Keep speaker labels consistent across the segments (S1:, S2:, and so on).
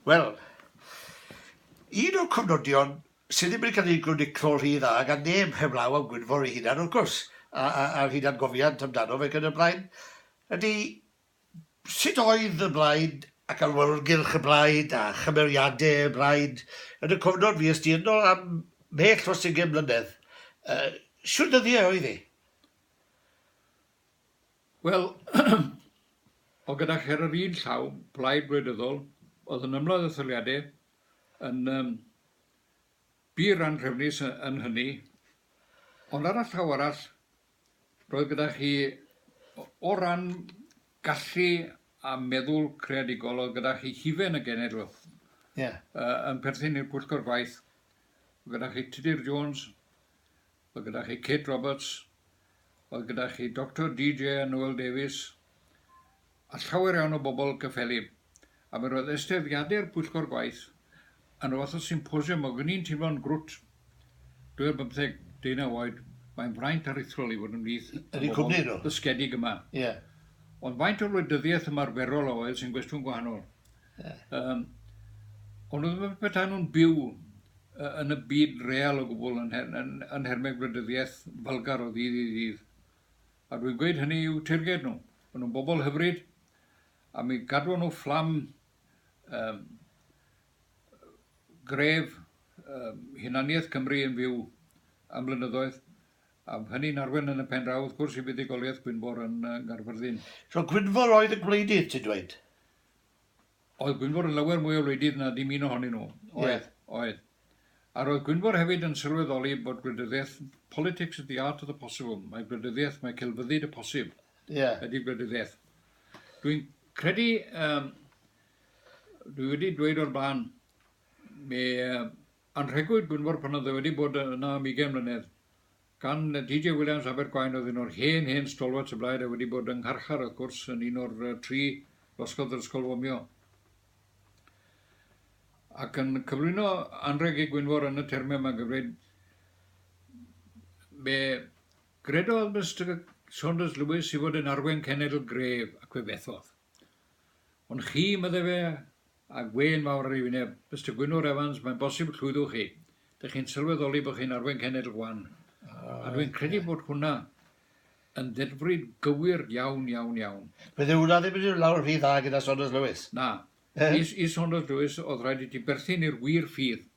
S1: Wel, un o'r cofnodion sydd ddim yn cael ei glwnicol rhy dda gan neb heblaw am Gwynfor ei hunan, wrth gwrs, a'r hunan gofiant amdano fe gyda'r blaen, ydy sut oedd y blaen ac alwylgylch y blaen a chymeriadau y blaen yn y cofnod fi ysdynol am mell o 20 mlynedd. Siwr dyddiau oedd hi?
S2: Wel, o gyda cher yr un llaw, blaid gwleidyddol, oedd yn ymladd etholiadau yn bir anrhefnus yn hynny, ond ar y llaw arall, roedd gyda chi o ran gallu a meddwl creadigol, oedd gyda chi hufen y genedl yn perthyn i'r pwyllgor gwaith. Oedd gyda chi Tudur Jones, oedd gyda chi Kate Roberts, oedd gyda chi Dr DJ Noel Davies, a llawer iawn o bobl gyffelib. A mi roedd esteddfodau'r pwyllgor gwaith yn o fath o symposiwm o gyni'n teimlo'n grwt 15 oed, mae'n fraint aruthrol i fod yn fydd ddysgedig yma. Ond faint o wleidyddiaeth ymarferol oedd sy'n gwestiwn gwahanol. Ond oedd bethau nhw'n byw yn y byd real o gwbl yn hermeg wleidyddiaeth fylgar o ddydd i ddydd. A dwi'n gweud hynny i'w tirged nhw. Maen nhw'n bobl hyfryd, a mi gadw nhw fflam gref hunaniaeth Cymru yn fyw am blynyddoedd, a hynny'n arwen yn y pen draw, wrth gwrs i fuddugoliaeth Gwynfor yn Garfyrddin.
S1: So Gwynfor oedd y gwleidydd, ti'n dweud?
S2: Oedd Gwynfor yn lawer mwy o wleidydd na dim un ohonyn nhw. Oedd. A roedd Gwynfor hefyd yn sylweddoli bod gwleidyddiaeth, politics is the art of the possible. Mae gwleidyddiaeth, mae celfyddyd y posib. Ydy gwleidyddiaeth. Dwi'n credu, dwi wedi dweud o'r blaen, anrhegwyd Gwynfor pan oedd wedi bod yna am 20 mlynedd. Gan DJ Williams Abergwaun oedd un o'r hen stolwat y blaid a wedi bod yng Ngharchar, wrth gwrs, yn un o'r 3 losgodd yr ysgol Fomio. Ac yn cyflwyno anrheg i Gwynfor yn y termau yma gyfred, gredodd Mr Saunders Lewis i fod yn arwen cenedl gref ac fe fethodd. Ond chi, medde fe, a gwein mawr ar ei wyneb, Mr Gwynfor Evans, mae'n bosib llwyddwch chi. Dych chi'n sylweddoli bod chi'n arwen cenedl gwan. A dwi'n credu bod hwnna yn ddedfryd gywir iawn.
S1: Bydde hwnna ddim yn lawr rhy dda gyda Saunders Lewis?
S2: Na. I Saunders Lewis oedd rhaid i ti berthyn i'r wir ffydd.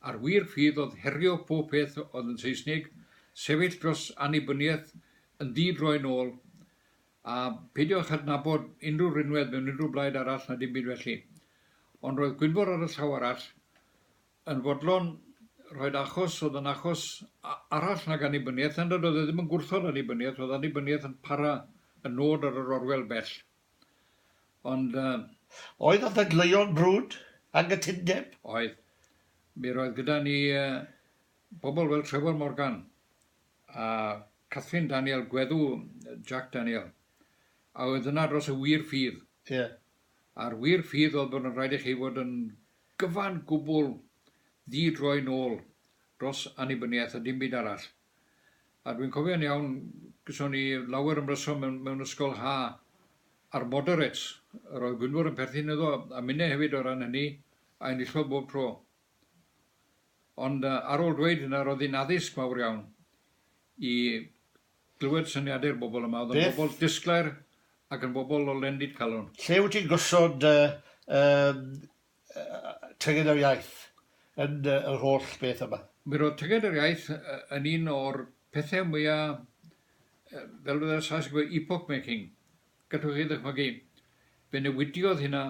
S2: A'r wir ffydd oedd herio pob peth oedd yn Saesnig, sefyll dros annibyniaeth yn ddidroi nôl, a peidiwch adnabod unrhyw rinwedd mewn unrhyw blaid arall na dim byd felly. Ond roedd Gwynfor ar y llaw arall yn fodlon roed achos oedd yn achos arall nag annibyniaeth, ond oedd e ddim yn gwrthod annibyniaeth, oedd annibyniaeth yn para yn nod ar yr orwel bell. Ond
S1: oedd o ddadleuon brwd anghytundeb?
S2: Oedd. Mi roedd gyda ni bobl fel Trevor Morgan a Catherine Daniel, gweddw Jack Daniel. A oedd yna dros y wir ffydd. A'r wir ffydd oedd bod yn rhaid i chi fod yn gyfan gwbl ddidroi nôl dros annibyniaeth a dim byd arall. A dwi'n cofio'n iawn, gyson ni lawer ymryson mewn ysgol ha ar moderates. Roedd Gwynfor yn perthyn iddo, a minnau hefyd o ran hynny, a enillodd bob tro. Ond ar ôl dweud hynna, roedd hi'n addysg mawr iawn i glywed syniadau'r bobl yma. Oedd yn bobl disglair ac yn bobl o lendid calon. Lle
S1: wyt ti'n gosod tyged yr iaith yn yr holl beth yma?
S2: Mi roedd tyged yr iaith yn un o'r pethau mwyaf, fel byddai'r Saes yn gweud, epoch making. Gallwch chi ddychmygu, fe newidiodd hynna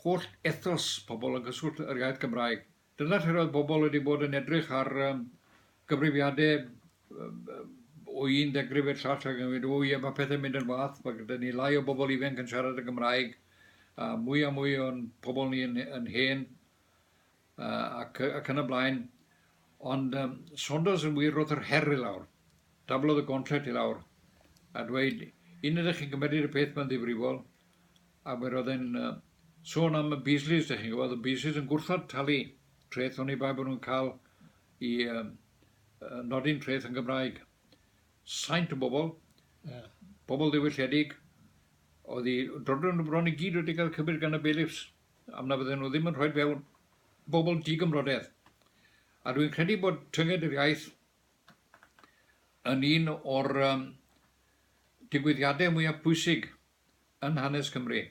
S2: holl ethos pobl yn gyswllt yr iaith Gymraeg. Dyna lle roedd bobl wedi bod yn edrych ar gyfrifiadau o un degrif i'r llall ac yn gweud, o ie, mae pethau'n mynd yn wath, mae gyda ni lai o bobl ifanc yn siarad y Gymraeg, mwy a mwy o'n pobl ni yn hen ac yn y blaen. Ond Saunders yn wir roedd yr her i lawr, dablodd y gontret i lawr, a dweud, un ydych chi'n gymryd y peth mewn ddifrifol, a mi roedd e'n sôn am y Beasleys, ydych chi'n gwybod, y Beasleys yn gwrthod talu treth o'n i bai bod nhw'n cael i nodi'n treth yn Gymraeg. Saint o bobl, bobl ddiwylliedig, oedd i drodwn nhw bron i gyd wedi cael cymryd gan y bailiffs. am na bydden nhw ddim yn rhoi fewn bobl digymrodedd. A dwi'n credu bod tynged yr iaith yn un o'r digwyddiadau mwyaf pwysig yn hanes Cymru,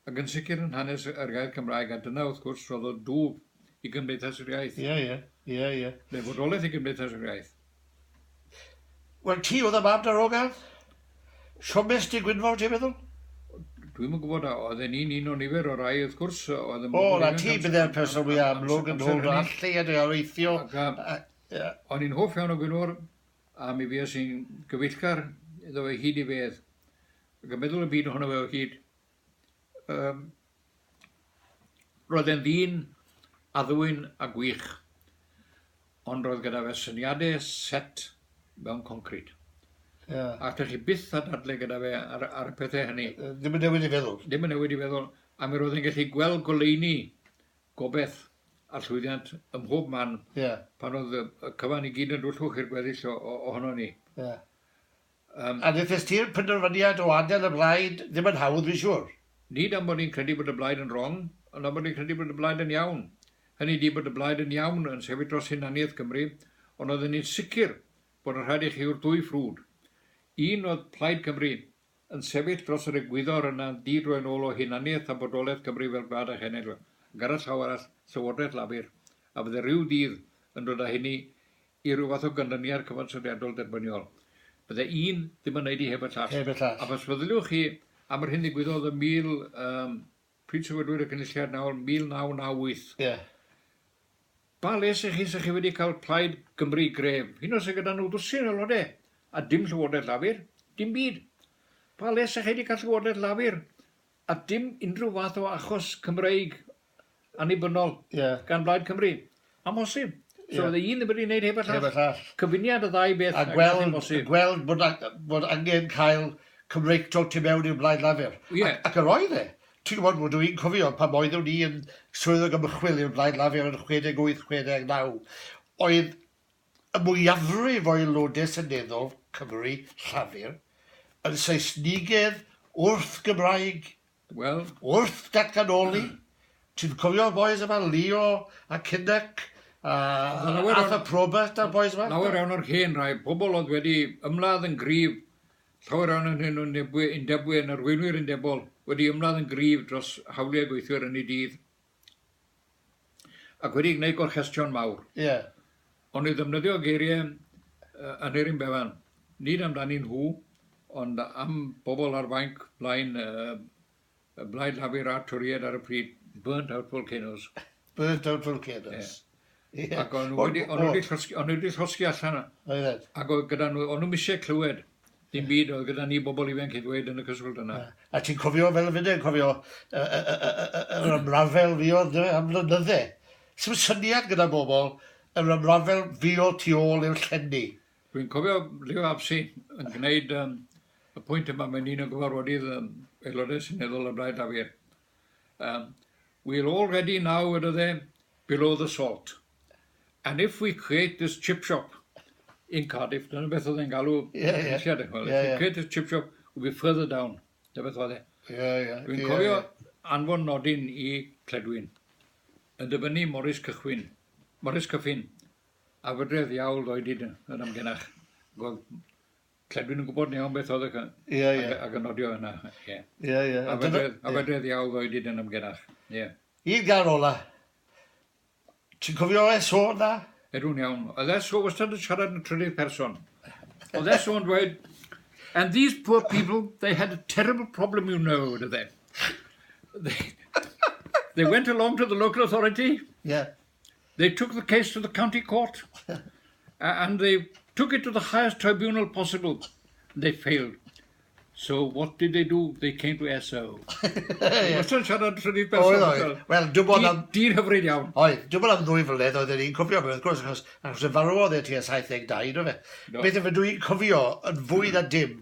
S2: ac yn sicr yn hanes yr iaith Cymraeg, a dyna wrth gwrs roedd o dŵf i Gymdeithas yr Iaith.
S1: Ie.
S2: Neu fodolaeth i Gymdeithas yr Iaith.
S1: Wel, ti oedd y mam na Rogan? Siomes di Gwynfor, ti'n meddwl?
S2: Dwi'm yn gwybod, oedd e'n un o nifer o rai, wrth gwrs.
S1: Na ti bydde'r person mwy amlwg yn hwnnw allu a dwi'n arweithio.
S2: O'n i'n hoff iawn o Gwynfor, a mi fi sy'n gyfeillgar iddo fe hyd i fedd. Ac yn meddwl y byd ohono fe o hyd. Roedd e'n ddyn a ddwyn a gwych, ond roedd gyda fe syniadau set mewn concret. A ydych chi byth a dadle gyda fe ar y pethau hynny.
S1: Ddim yn newid i feddwl.
S2: Ddim yn newid i feddwl, a mi roedd e'n gallu gweld goleuni gobeith a llwyddiant ym mhob man, pan oedd y cyfan i gyd yn dwllwch i'r gweddill ohono ni.
S1: A wnaethais ti'r penderfyniad o adael y blaid ddim yn hawdd fi siwr.
S2: Nid am bod ni'n credu bod y blaid yn wrong, ond am bod ni'n credu bod y blaid yn iawn. Hynny di bod y blaid yn iawn yn sefyll dros hunaniaeth Cymru, ond oedden ni'n sicr bod yn rhaid i chi o'r dwy ffrwd. Un oedd Plaid Cymru yn sefyll dros yr egwyddor yna di drwy'n ôl o hunaniaeth a bodolaeth Cymru fel bad a chenedl. Gyda llaw arall, Llywodraeth Lafur, a fydde rhyw dydd yn dod â hynny i ryw fath o gynlyniad cyfansoddiadol derbyniol. Bydde un ddim yn neud i heb y llall. A fes feddyliwch chi am yr hyn ddigwyddodd y pryd sefydlwyr y cynulliad nawr, 1998. Ba les i chi sy'ch chi wedi cael Plaid Cymru gref? Hyn os y gyda nhw dwsin o lodau, a dim Llywodraeth Lafur, dim byd. Pa les ych chi wedi cael Llywodraeth Lafur, a dim unrhyw fath o achos Cymreig annibynnol gan Blaid Cymru. Amosib. So oedd un ddim wedi gwneud heb y llall. Cyfuniad y ddau beth.
S1: A gweld bod angen cael Cymreictol tu mewn i'r Blaid Lafur. Ac yr oedd e. Ti'n gwybod bod dwi'n cofio pan oeddwn ni yn swyddog ymchwil i'r Blaid Lafur yn 68-69. Oedd y mwyafrif o'i aelodau seneddol Cymru Llafur yn Saesnigedd wrth Gymraeg, wrth datganoli. Ti'n cofio boes yma, Leo a Cynnac, a Arthur Probert a'r boes yma?
S2: Lawer iawn o'r hen rai, pobl oedd wedi ymladd yn gryf, llawer iawn yn undebwyr, yn arweinwyr undebol, wedi ymladd yn gryf dros hawliau gweithwyr yn ei dydd. Ac wedi gwneud gorchestion mawr. Ond i ddefnyddio geiriau Aneurin Bevan, nid amdani nhw, ond am bobl ar fainc blaen Blaid Lafur a Twried ar y pryd, burnt out volcanoes.
S1: Burnt out volcanoes.
S2: Ac o'n nhw wedi llosgi allan. Ac oedd gyda nhw, o'n nhw eisiau clywed. Dim byd oedd gyda ni bobl ifanc i ddweud yn y cyswllt yna.
S1: A ti'n cofio fel y fyny, cofio yr ymrafel fi oedd am flynyddau. Sym syniad gyda bobl yr ymrafel fi o tu ôl i'r llenni.
S2: Dwi'n cofio Leo Apsi yn gwneud y pwynt yma mewn un o gyfarfodydd aelodau seneddol y Blaid Lafur. We'll already now, below the salt. And if we create this chip shop in Cardiff, dyna beth oedd e'n galw. If we create this chip shop, we'll be further down. Dyna beth oedd e. Dwi'n cofio anfon nodyn i Cledwyn. Yn dyfynnu Morris Cyffin. A fydredd iawl ddoedid yn amgenach. Cledwyn yn gwybod iawn beth oedd ac yn nodio yna. A fydredd iawl ddoedid yn amgenach.
S1: Un gan ola. Ti'n cofio SO na?
S2: Edw'n iawn. Oedd SO wastad yn siarad yn trydydd person. Oedd SO yn dweud, and these poor people, they had a terrible problem, you know, did they? They went along to the local authority. They took the case to the county court and they took it to the highest tribunal possible. They failed. So what did they do? They came to SO. Wastad siarad trydydd person.
S1: Wel, dwi'n bod am...
S2: Dyn hyfryd iawn.
S1: Oedd, dwi'n bod am 2 flynedd oedd ni'n cofio, wrth gwrs, achos y farwodd e tua 72, no fe. Beth efo dwi'n cofio yn fwy na dim,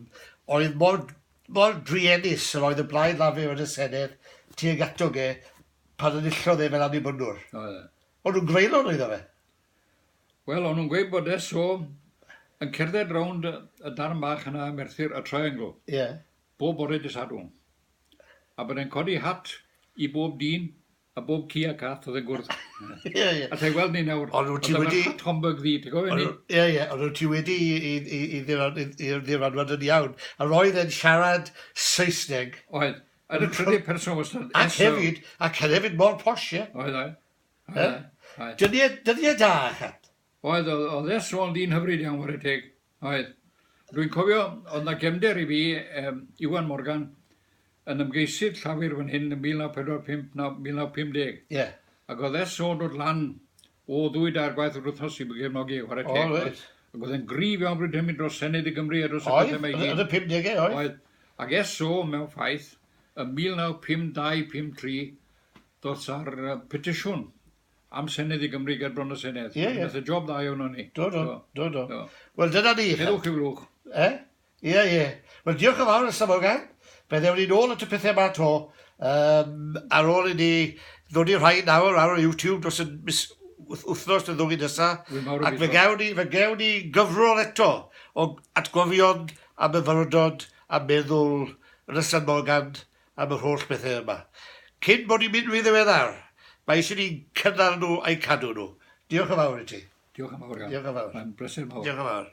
S1: oedd mor driennus yr oedd y Blaid Lafur yn y Senedd tuag atog e pan yn illodd e fel annibynnwr. O'n nhw'n greulon oedd o fe?
S2: Wel, o'n nhw'n gweud bod SO yn cerdded rownd y darn bach yna Merthyr y Triangle. Bob bore dydd Sadwrn. A bod e'n codi hat i bob dyn a bob ci a cath oedd y gwrdd.
S1: Ie, ie.
S2: A ti'n gweld ni nawr,
S1: Ond wyt ti
S2: oedd
S1: wedi-
S2: yma hat Homburg ddi, ti'n gwybod ni?
S1: Ie, ie, ond wyt ti wedi i ddiranwad yn iawn. A roedd e'n siarad Saesneg.
S2: Oedd. A dy trydydd person wastad.
S1: Ac hefyd mor posh, ie.
S2: Oedd, oedd.
S1: Ie?
S2: Oedd.
S1: Dyddi e da, chat.
S2: Oedd e sôn di'n hyfryd iawn war y teg. Oedd. Dwi'n cofio, oedd na gefnder i fi, Iwan Morgan, yn ymgeisydd llafur fan hyn yn 1945-1950.
S1: Ie.
S2: Ac oedd e sôn o'r lan o 2-4 gwaith o'r wythnos i gefnogi war y teg.
S1: reit.
S2: Ac oedd e'n grif iawn bryd hyn dros Senedd i Gymru a dros y
S1: Oedd,
S2: pethau mae i
S1: yn
S2: gyd.
S1: y 50au, oedd.
S2: Oedd. Ac eso mewn ffaith, yn 1952-53, doedd ar petisiwn am Senedd i Gymru ger bron y Senedd.
S1: Ie, ie.
S2: Nath y job dda iawn o'n ni.
S1: Do.
S2: Do.
S1: Wel, dyna ni.
S2: Heddwch i'w lwch.
S1: Ie. Wel, diolch yn fawr ysaf Morgan. Byddwn ni nôl at y pethau yma to. Ar ôl i ni ddod i'r rhai nawr ar YouTube dros y wythnos y ddwy nesaf. Ac fe gawn ni gyfrol eto o atgofion am y fyrdod a meddwl yn ysaf Morgan am yr holl bethau yma. Cyn bod ni'n mynd i ddiweddar, mae eisiau ni'n cynnal nhw a'i cadw nhw. Diolch yn fawr i ti.
S2: Diolch yn fawr iawn.
S1: Diolch yn fawr.
S2: Mae'n brysur mawr.
S1: Diolch yn fawr.